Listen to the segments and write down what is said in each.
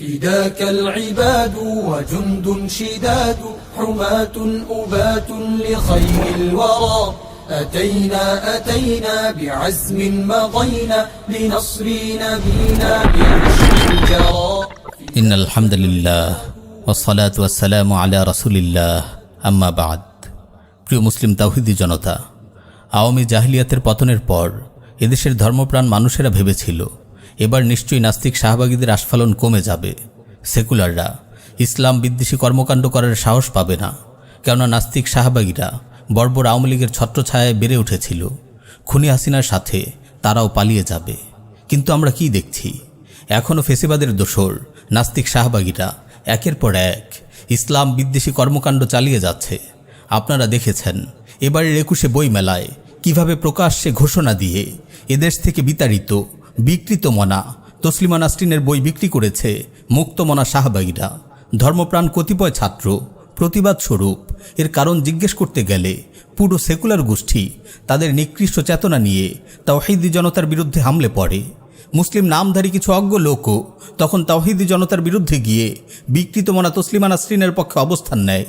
فداك العباد وجند شداد حماة أباة لخير الورى أتينا بعزم مضينا لنصر نبينا بعشق الجرى إن الحمد لله والصلاة والسلام على رسول الله أما بعد প্রিয় মুসলিম তাওহীদি জনতা, আওয়ামী জাহিলিয়াতের পতনের পর এদেশের ধর্মপ্রাণ মানুষেরা ভেবেছিল এবার নিশ্চয়ই নাস্তিক শাহবাগীদের আস্ফালন কমে যাবে, সেকুলাররা ইসলাম বিদ্বেষী কর্মকাণ্ড করার সাহস পাবে না। কেননা নাস্তিক শাহবাগীরা বর্বর আওয়ামী লীগের ছত্রছায়ায় বেড়ে উঠেছিল, খুনি হাসিনার সাথে তারাও পালিয়ে যাবে। কিন্তু আমরা কি দেখছি? এখনও ফেসিবাদের দোসর নাস্তিক শাহবাগীরা একের পর এক ইসলাম বিদ্বেষী কর্মকাণ্ড চালিয়ে যাচ্ছে। আপনারা দেখেছেন এবারের ২১শে বই মেলায় কিভাবে প্রকাশ্যে ঘোষণা দিয়ে এদেশ থেকে বিতাড়িত বিকৃত মনা তসলিমা নাসরিনের বই বিক্রি করেছে মুক্তমনা শাহবাগীরা। ধর্মপ্রাণ কতিপয় ছাত্র প্রতিবাদ স্বরূপ এর কারণ জিজ্ঞেস করতে গেলে পুরো সেকুলার গোষ্ঠী তাদের নিকৃষ্ট চেতনা নিয়ে তাওহীদি জনতার বিরুদ্ধে হামলে পড়ে। মুসলিম নামধারী কিছু অজ্ঞ লোকও তখন তাওহীদি জনতার বিরুদ্ধে গিয়ে বিকৃত মনা তসলিমা নাসরিনের পক্ষে অবস্থান নেয়।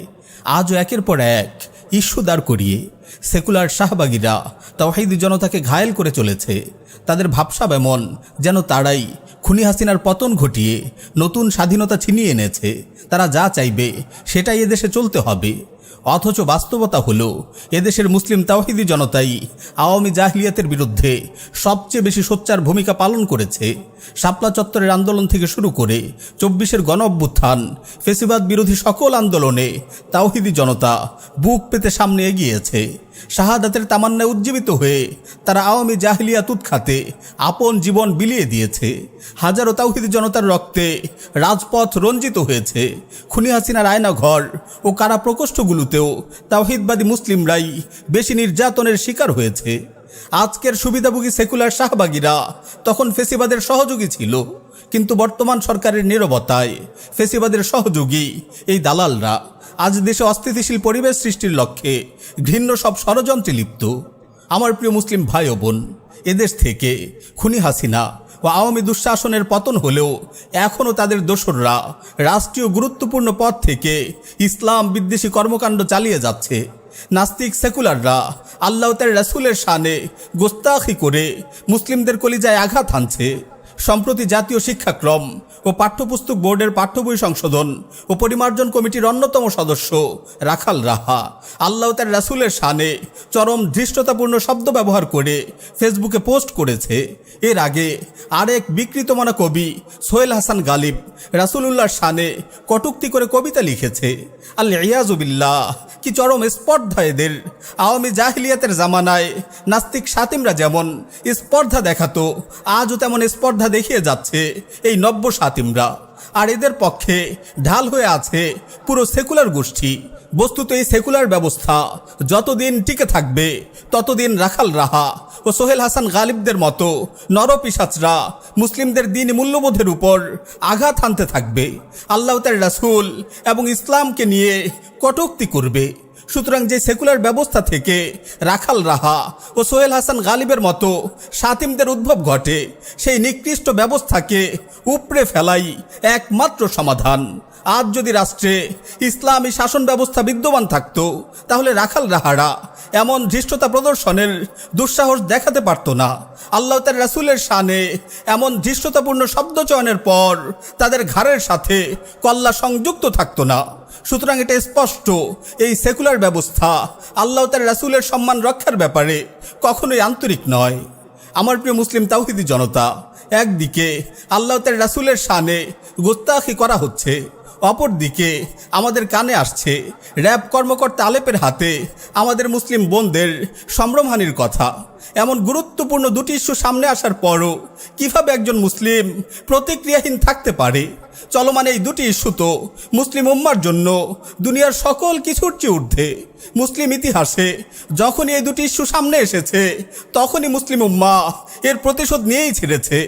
আজও একের পর এক ইস্যু দাঁড় করিয়ে সেকুলার শাহবাগীরা তাওহীদি জনতাকে ঘায়েল করে চলেছে। তাদের ভাবসাব এমন যেন তারাই খুনি হাসিনার পতন ঘটিয়ে নতুন স্বাধীনতা ছিনিয়ে এনেছে, তারা যা চাইবে সেটাই এদেশে চলতে হবে। অথচ বাস্তবতা হলো এদেশের মুসলিম তাওহীদি জনতাই আওয়ামী জাহিলিয়াতের বিরুদ্ধে সবচেয়ে বেশি সোচ্চার ভূমিকা পালন করেছে। শাপলা চত্বরের আন্দোলন থেকে শুরু করে ২৪-এর গণ অভ্যুত্থান, ফেসিবাদ বিরোধী সকল আন্দোলনে তাওহীদি জনতা বুক পেতে সামনে এগিয়েছে। শাহাদাতের তামান্নায় উজ্জীবিত হয়ে তারা আওয়ামী জাহিলিয়াত উৎখাতে আপন জীবন বিলিয়ে দিয়েছে। হাজারো তাওহীদি জনতার রক্তে রাজপথ রঞ্জিত হয়েছে। খুনি হাসিনার আয়নাঘর ও কারা প্রকোষ্ঠগুলোতেও তাওহীদবাদী মুসলিমরাই বেশি নির্যাতনের শিকার হয়েছে। আজকের সুবিধাভোগী সেকুলার শাহবাগীরা তখন ফেসিবাদের সহযোগী ছিল, কিন্তু বর্তমান সরকারের নীরবতায় ফেসিবাদের সহযোগী এই দালালরা আজ দেশে অস্থিতিশীল পরিবেশ সৃষ্টির লক্ষ্যে ঘৃণ্য সব ষড়যন্ত্রে লিপ্ত। আমার প্রিয় মুসলিম ভাই ও বোন, এদেশ থেকে খুনি হাসিনা ও আওয়ামী দুঃশাসনের পতন হলেও এখনও তাদের দোসররা রাষ্ট্রীয় গুরুত্বপূর্ণ পদ থেকে ইসলাম বিদ্বেষী কর্মকাণ্ড চালিয়ে যাচ্ছে। নাস্তিক সেকুলাররা আল্লাহ তার রাসূলের শানে গোস্তাখি করে মুসলিমদের কলিজায় আঘাত হানছে। সম্প্রতি জাতীয় শিক্ষাক্রম ও পাঠ্যপুস্তক বোর্ডের পাঠ্যবই সংশোধন ও পরিমার্জন কমিটির অন্যতম সদস্য রাখাল রাহা আল্লাহ তার রাসূলের শানে চরম ধৃষ্টতাপূর্ণ শব্দ ব্যবহার করে ফেসবুকে পোস্ট করেছে। এর আগে আরেক বিকৃতমনা কবি সোহেল হাসান গালিব রাসূলুল্লাহর শানে কটূক্তি করে কবিতা লিখেছে। আল-ইয়াযু বিল্লাহ, কি চরম স্পর্ধা এদের! আওয়ামী জাহিলিয়াতের জামানায় নাস্তিক শাতিমরা যেমন স্পর্ধা দেখাতো, আজও তেমন স্পর্ধা দেখিয়ে যাচ্ছে এই নব্য শাতিমরা। আর এদের পক্ষে ঢাল হয়ে আছে পুরো সেকুলার গোষ্ঠী। বস্তুত এই সেকুলার ব্যবস্থা যতদিন টিকে থাকবে ততদিন রাখাল রাহা ও সোহেল হাসান গালিবদের মতো নরপিশাচরা মুসলিমদের দ্বীনি মূল্যবোধের উপর আঘাত হানতে থাকবে, আল্লাহ তার রাসূল এবং ইসলামকে নিয়ে কটূক্তি করবে। সুতরাং যে সেকুলার ব্যবস্থা থেকে রাখাল রাহা ও সোহেল হাসান গালিবের মতো শাতিমদের উদ্ভব ঘটে, সেই নিকৃষ্ট ব্যবস্থাকে উপড়ে ফেলাই একমাত্র সমাধান। আজ যদি রাষ্ট্রে ইসলামী শাসন ব্যবস্থা বিদ্যমান থাকত, তাহলে রাখাল রাহারা এমন ধৃষ্টতা প্রদর্শনের দুঃসাহস দেখাতে পারত না। আল্লাহ তার রাসূলের শানে এমন ধৃষ্টতাপূর্ণ শব্দ চয়নের পর তাদের ঘাড়ের সাথে কল্লা সংযুক্ত থাকত না। সুতরাং এটা স্পষ্ট, এই সেকুলার ব্যবস্থা আল্লাহ তার রাসূলের সম্মান রক্ষার ব্যাপারে কখনোই আন্তরিক নয়। আমার প্রিয় মুসলিম তাওহীদি জনতা, একদিকে আল্লাহ তার রাসূলের শানে গোস্তাখি করা হচ্ছে, অপরদিকে আমাদের কানে আসছে র্যাব কর্মকর্তা আলেপের হাতে আমাদের মুসলিম বোনদের সম্ভ্রমহানির কথা। এমন গুরুত্বপূর্ণ দুটি ইস্যু সামনে আসার পরও কিভাবে একজন মুসলিম প্রতিক্রিয়াহীন থাকতে পারে? চলমান এই দুটি ইস্যু তো মুসলিম উম্মার জন্য দুনিয়ার সকল কিছুর চেয়ে ঊর্ধ্বে। মুসলিম ইতিহাসে যখনই এই দুটি ইস্যু সামনে এসেছে, তখনই মুসলিম উম্মা এর প্রতিশোধ নিয়েই ছেড়েছে,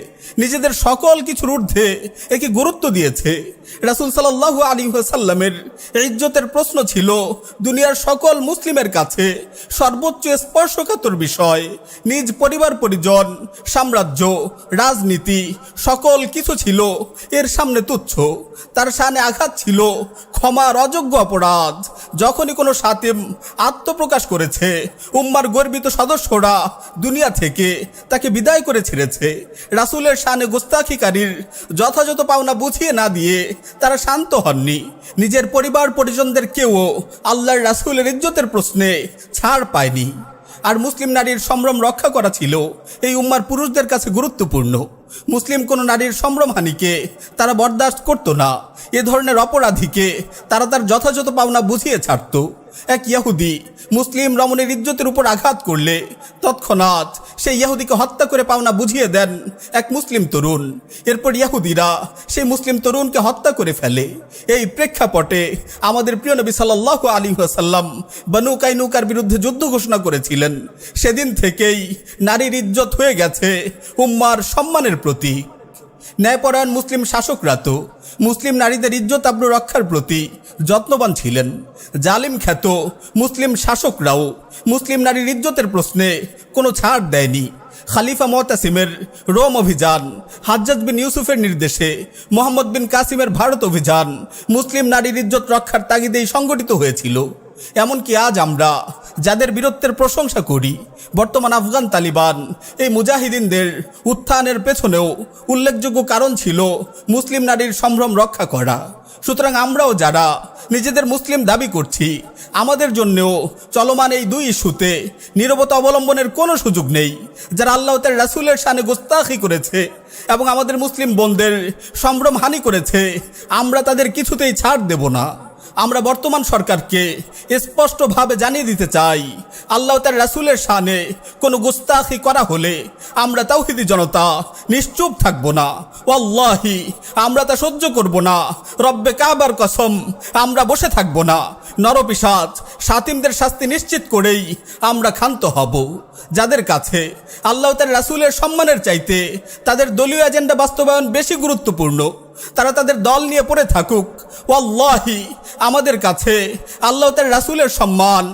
নিজেদের সকল কিছুর ঊর্ধ্বে একে গুরুত্ব দিয়েছে। রাসূল সাল্লাল্লাহু আলাইহি ওয়াসাল্লামের ইজ্জতের প্রশ্ন ছিল দুনিয়ার সকল মুসলিমের কাছে সর্বোচ্চ স্পর্শকাতর বিষয়। নিজ পরিবার পরিজন, সাম্রাজ্য, রাজনীতি সকল কিছু ছিল এর সামনে তুচ্ছ। তার শানে আঘাত ছিল ক্ষমার অযোগ্য অপরাধ। যখনই কোনো সাতিম আত্মপ্রকাশ করেছে, উম্মার গর্বিত সদস্যরা দুনিয়া থেকে তাকে বিদায় করে ছেড়েছে। রাসূলের শানে গোস্তাখিকারীর যথাযথ পাওনা বুঝিয়ে না দিয়ে তারা শান্ত হননি। নিজের পরিবার পরিজনদের কেউ আল্লাহর রাসূলের ইজ্জতের প্রশ্নে ছাড় পায়নি। আর মুসলিম নারীর সম্ভ্রম রক্ষা করা ছিল এই উম্মার পুরুষদের কাছে গুরুত্বপূর্ণ। মুসলিম কোন নারীর সম্ভ্রমহানিকে তারা বরদাস্ত করত না। এ ধরনের অপরাধীকে তারা তার যথাযথ পাওনা বুঝিয়ে ছাড়ত। এক ইহুদি মুসলিম রমণীর ইজ্জতের উপর আঘাত করলে তৎক্ষণাৎ সেই ইহুদিকে হত্যা করে পাওনা বুঝিয়ে দেন এক মুসলিম তরুণ। এরপর ইহুদিরা সেই মুসলিম তরুণকে হত্যা করে ফেলে। এই প্রেক্ষাপটে আমাদের প্রিয় নবী সাল্লাল্লাহু আলাইহি ওয়াসাল্লাম বনু কাইনুকার বিরুদ্ধে যুদ্ধ ঘোষণা করেছিলেন। সেদিন থেকেই নারীর ইজ্জত হয়ে গেছে উম্মার সম্মানের প্রতীক। ন্যায়পরায়ণ মুসলিম শাসকরা তো মুসলিম নারীদের ইজ্জত আবরু রক্ষার প্রতি যত্নবান ছিলেন। জালিম খ্যাত মুসলিম শাসকরাও মুসলিম নারীর ইজ্জতের প্রশ্নে কোনো ছাড় দেয়নি। খালিফা মুতাসিমের রোম অভিযান, হাজ্জাজ বিন ইউসুফের নির্দেশে মোহাম্মদ বিন কাসিমের ভারত অভিযান মুসলিম নারীর ইজ্জত রক্ষার তাগিদেই সংগঠিত হয়েছিল। এমনকি আজ আমরা যাদের বীরত্বের প্রশংসা করি, বর্তমান আফগান তালিবান এই মুজাহিদিনদের উত্থানের পেছনেও উল্লেখযোগ্য কারণ ছিল মুসলিম নারীর সম্ভ্রম রক্ষা করা। সুতরাং আমরাও যারা নিজেদের মুসলিম দাবি করছি, আমাদের জন্যও চলমান এই দুই ইস্যুতে নীরবতা অবলম্বনের কোনো সুযোগ নেই। যারা আল্লাহ তার রাসূলের শানে গোস্তাখি করেছে এবং আমাদের মুসলিম বোনদের সম্ভ্রম হানি করেছে, আমরা তাদের কিছুতেই ছাড় দেব না। আমরা বর্তমান সরকারকে স্পষ্টভাবে জানিয়ে দিতে চাই, আল্লাহ তার রাসূলের শানে কোনো গোস্তাখি করা হলে আমরা তাওহীদি জনতা নিশ্চুপ থাকবো না। ওয়াল্লাহি আমরা তা সহ্য করব না। রব্বে কাবার কসম, আমরা বসে থাকবো না। নরপিশাচ শাতিমদের শাস্তি নিশ্চিত করেই আমরা ক্ষান্ত হব। যাদের কাছে আল্লাহ তার রাসূলের সম্মানের চাইতে তাদের দলীয় এজেন্ডা বাস্তবায়ন বেশি গুরুত্বপূর্ণ, তারা তাদের দল নিয়ে পড়ে থাকুক। ওয়াল্লাহি আমাদের কাছে আল্লাহ তার রাসূলের সম্মান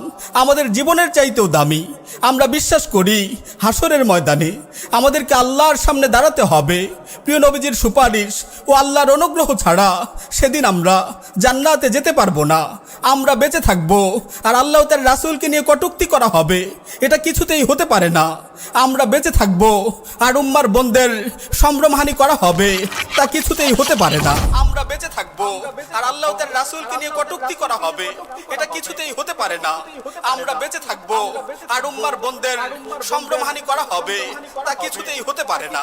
আমাদের জীবনের চাইতেও দামি। আমরা বিশ্বাস করি হাসরের ময়দানে আমাদেরকে আল্লাহর সামনে দাঁড়াতে হবে। প্রিয় নবীজির সুপারিশ ও আল্লাহর অনুগ্রহ ছাড়া সেদিন আমরা জান্নাতে যেতে পারবো না। আমরা বেঁচে থাকবো আর আল্লাহ তার রাসূলকে নিয়ে কটূক্তি করা হবে, এটা কিছুতেই হতে পারে না। আমরা বেঁচে থাকবো আর উম্মার বোনদের সম্ভ্রমহানি করা হবে, তা কিছুতেই হতে পারে না। আমরা বেঁচে থাকবো আর আল্লাহ তার রাসূলকে নিয়ে কটূক্তি করা হবে, এটা কিছুতেই হতে পারে না। আমরা বেঁচে থাকবো আর উম্মার বোনদের সম্ভ্রমহানি করা হবে, তা কিছুতেই হতে পারে না।